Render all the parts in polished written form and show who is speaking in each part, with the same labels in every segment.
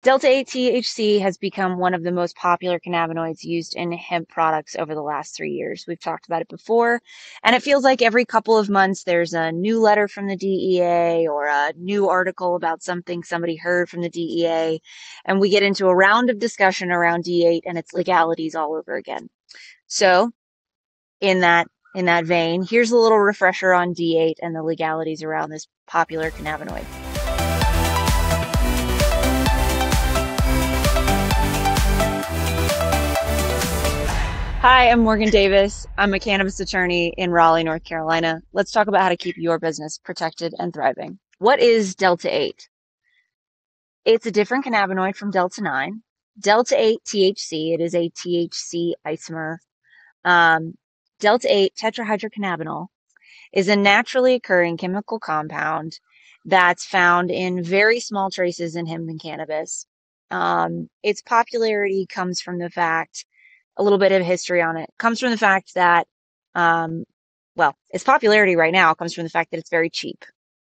Speaker 1: Delta-8 THC has become one of the most popular cannabinoids used in hemp products over the last 3 years. We've talked about it before, and it feels like every couple of months there's a new letter from the DEA or a new article about something somebody heard from the DEA, and we get into a round of discussion around D8 and its legalities all over again. So, in that vein, here's a little refresher on D8 and the legalities around this popular cannabinoid. Hi, I'm Morgan Davis. I'm a cannabis attorney in Raleigh, North Carolina. Let's talk about how to keep your business protected and thriving. What is Delta-8? It's a different cannabinoid from Delta-9. Delta-8 THC, it is a THC isomer. Delta-8 tetrahydrocannabinol is a naturally occurring chemical compound that's found in very small traces in hemp and cannabis. Its popularity comes from the fact, a little bit of history on it, comes from the fact that, its popularity right now comes from the fact that it's very cheap.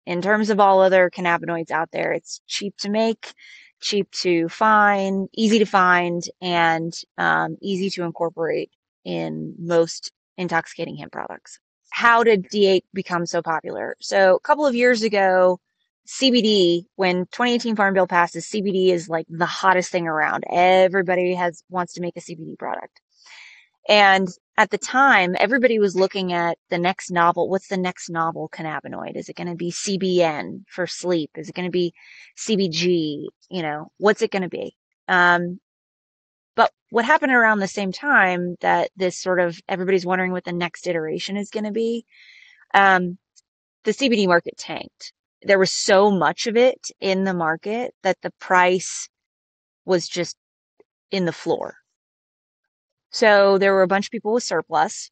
Speaker 1: In terms of all other cannabinoids out there, it's cheap to make, cheap to find, and easy to incorporate in most intoxicating hemp products. How did D8 become so popular? So a couple of years ago, CBD, when 2018 Farm Bill passes, CBD is like the hottest thing around. Everybody wants to make a CBD product. And at the time, everybody was looking at the next novel. What's the next novel cannabinoid? Is it going to be CBN for sleep? Is it going to be CBG? What's it going to be? But what happened around the same time that this sort of everybody's wondering what the next iteration is going to be, the CBD market tanked. There was so much of it in the market that the price was just in the floor. So there were a bunch of people with surplus.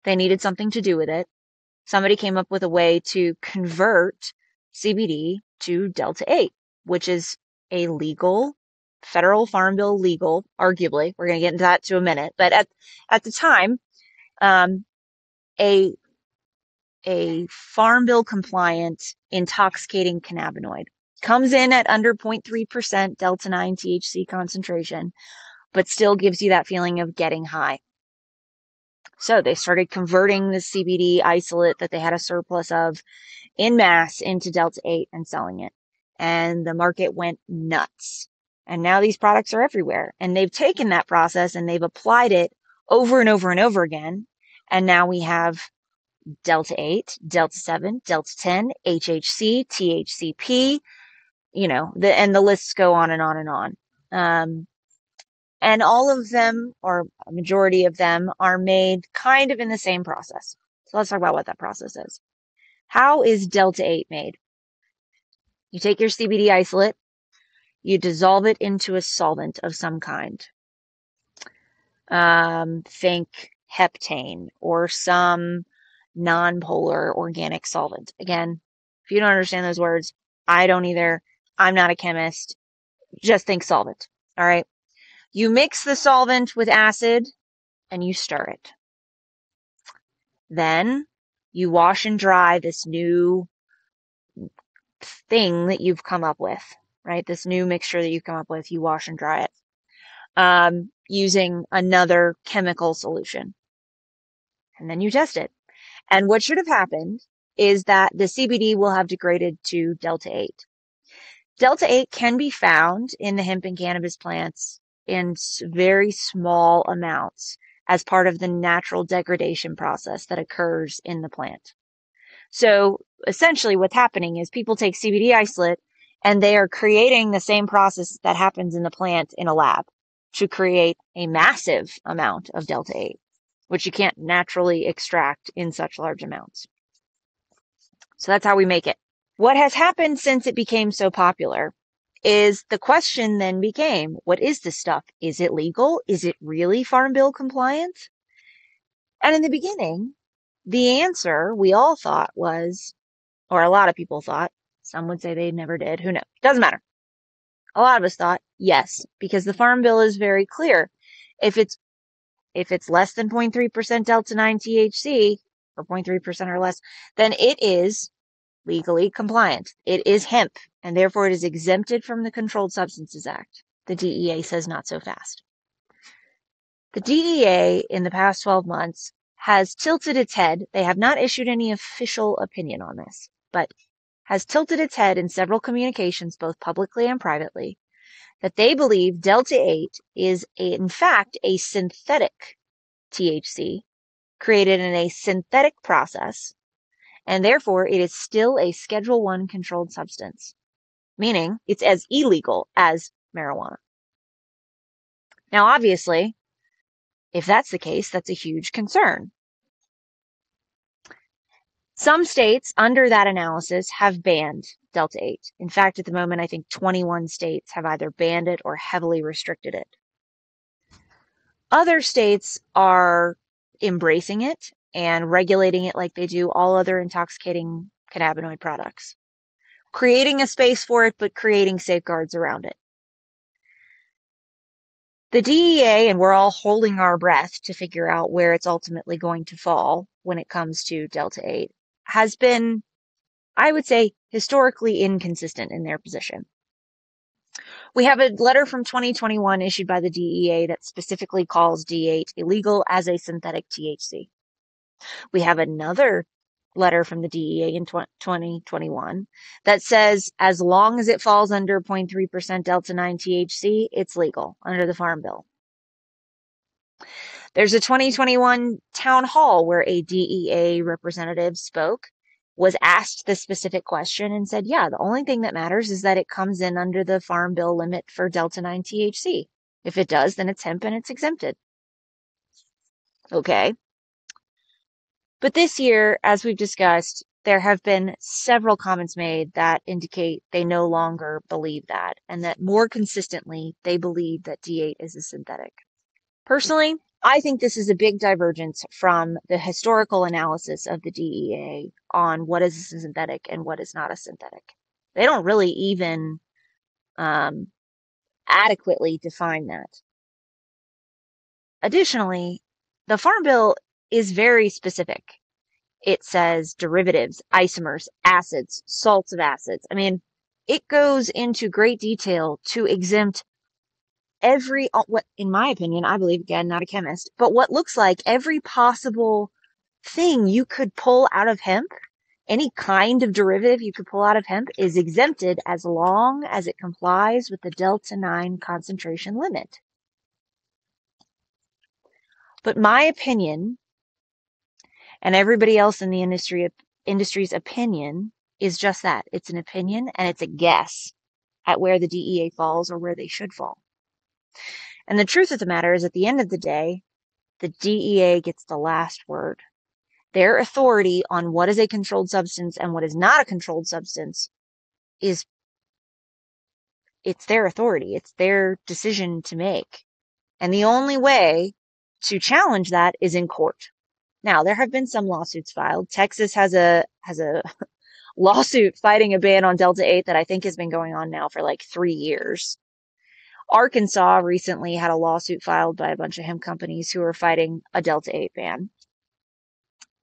Speaker 1: They needed something to do with it. Somebody came up with a way to convert CBD to Delta-8, which is a legal, federal Farm Bill legal, arguably. We're going to get into that in a minute. But at the time, a Farm Bill compliant intoxicating cannabinoid comes in at under 0.3% Delta-9 THC concentration, but still gives you that feeling of getting high. So they started converting the CBD isolate that they had a surplus of en masse into Delta-8 and selling it. And the market went nuts. And now these products are everywhere. And they've taken that process and they've applied it over and over and over again. And now we have Delta-8, Delta-7, Delta-10, HHC, THCP, and the lists go on and on and on. And all of them, or a majority of them, are made kind of in the same process. So let's talk about what that process is. How is Delta-8 made? You take your CBD isolate, you dissolve it into a solvent of some kind. Think heptane or some non-polar organic solvent. Again, if you don't understand those words, I don't either. I'm not a chemist. Just think solvent. All right. You mix the solvent with acid and you stir it. Then you wash and dry this new thing that you've come up with, right? This new mixture that you've come up with, you wash and dry it using another chemical solution. And then you test it. And what should have happened is that the CBD will have degraded to Delta-8. Delta-8 can be found in the hemp and cannabis plants in very small amounts as part of the natural degradation process that occurs in the plant. So essentially what's happening is people take CBD isolate and they are creating the same process that happens in the plant in a lab to create a massive amount of Delta-8, which you can't naturally extract in such large amounts. So that's how we make it. What has happened since it became so popular is the question then became, what is this stuff? Is it legal? Is it really Farm Bill compliant? And in the beginning, the answer we all thought was, or a lot of people thought, some would say they never did, who knows? Doesn't matter. A lot of us thought yes, because the Farm Bill is very clear. If it's less than 0.3% Delta-9 THC, or 0.3% or less, then it is legally compliant. It is hemp, and therefore it is exempted from the Controlled Substances Act. the DEA says not so fast. The DEA in the past 12 months has tilted its head. They have not issued any official opinion on this, but has tilted its head in several communications, both publicly and privately, that they believe Delta 8 is in fact a synthetic THC created in a synthetic process, and therefore it is still a Schedule I controlled substance, meaning it's as illegal as marijuana. Now, obviously, if that's the case, that's a huge concern. Some states under that analysis have banned Delta 8. In fact, at the moment, I think 21 states have either banned it or heavily restricted it. Other states are embracing it and regulating it like they do all other intoxicating cannabinoid products, creating a space for it, but creating safeguards around it. The DEA, and we're all holding our breath to figure out where it's ultimately going to fall when it comes to Delta 8, has been, I would say, historically inconsistent in their position. We have a letter from 2021 issued by the DEA that specifically calls D8 illegal as a synthetic THC. We have another letter from the DEA in 2021 that says as long as it falls under 0.3% Delta-9 THC, it's legal under the Farm Bill. There's a 2021 town hall where a DEA representative spoke, was asked the specific question, and said, yeah, the only thing that matters is that it comes in under the Farm Bill limit for Delta-9 THC. If it does, then it's hemp and it's exempted. Okay. But this year, as we've discussed, there have been several comments made that indicate they no longer believe that, and that more consistently, they believe that D8 is a synthetic. Personally, I think this is a big divergence from the historical analysis of the DEA on what is a synthetic and what is not a synthetic. They don't really even adequately define that. Additionally, the Farm Bill is very specific. It says derivatives, isomers, acids, salts of acids. I mean, it goes into great detail to exempt every, what, in my opinion, I believe, again, not a chemist, but what looks like every possible thing you could pull out of hemp, any kind of derivative you could pull out of hemp is exempted as long as it complies with the Delta-9 concentration limit. But my opinion, and everybody else in the industry's opinion, is just that. It's an opinion, and it's a guess at where the DEA falls or where they should fall. And the truth of the matter is, at the end of the day, the DEA gets the last word. Their authority on what is a controlled substance and what is not a controlled substance it's their authority. It's their decision to make. And the only way to challenge that is in court. Now, there have been some lawsuits filed. Texas has a lawsuit fighting a ban on Delta-8 that I think has been going on now for like 3 years. Arkansas recently had a lawsuit filed by a bunch of hemp companies who are fighting a Delta-8 ban.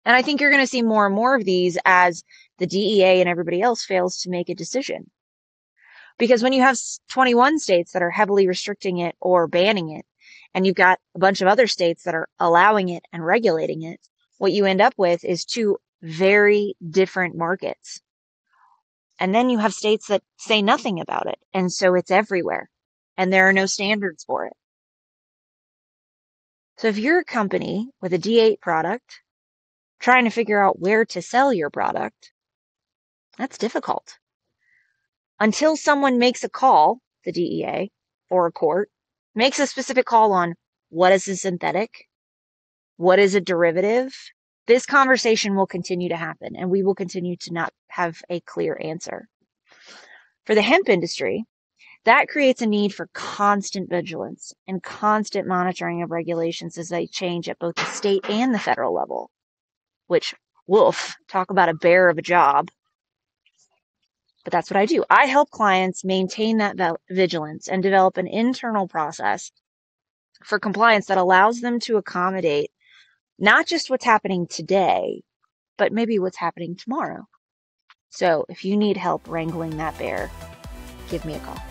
Speaker 1: And I think you're going to see more and more of these as the DEA and everybody else fails to make a decision. Because when you have 21 states that are heavily restricting it or banning it, and you've got a bunch of other states that are allowing it and regulating it, what you end up with is two very different markets. And then you have states that say nothing about it. And so it's everywhere. And there are no standards for it. So if you're a company with a D8 product trying to figure out where to sell your product, that's difficult. Until someone makes a call, the DEA or a court, makes a specific call on what is a synthetic, what is a derivative, this conversation will continue to happen, and we will continue to not have a clear answer. For the hemp industry, that creates a need for constant vigilance and constant monitoring of regulations as they change at both the state and the federal level, which, woof, talk about a bear of a job. But that's what I do. I help clients maintain that vigilance and develop an internal process for compliance that allows them to accommodate not just what's happening today, but maybe what's happening tomorrow. So if you need help wrangling that bear, give me a call.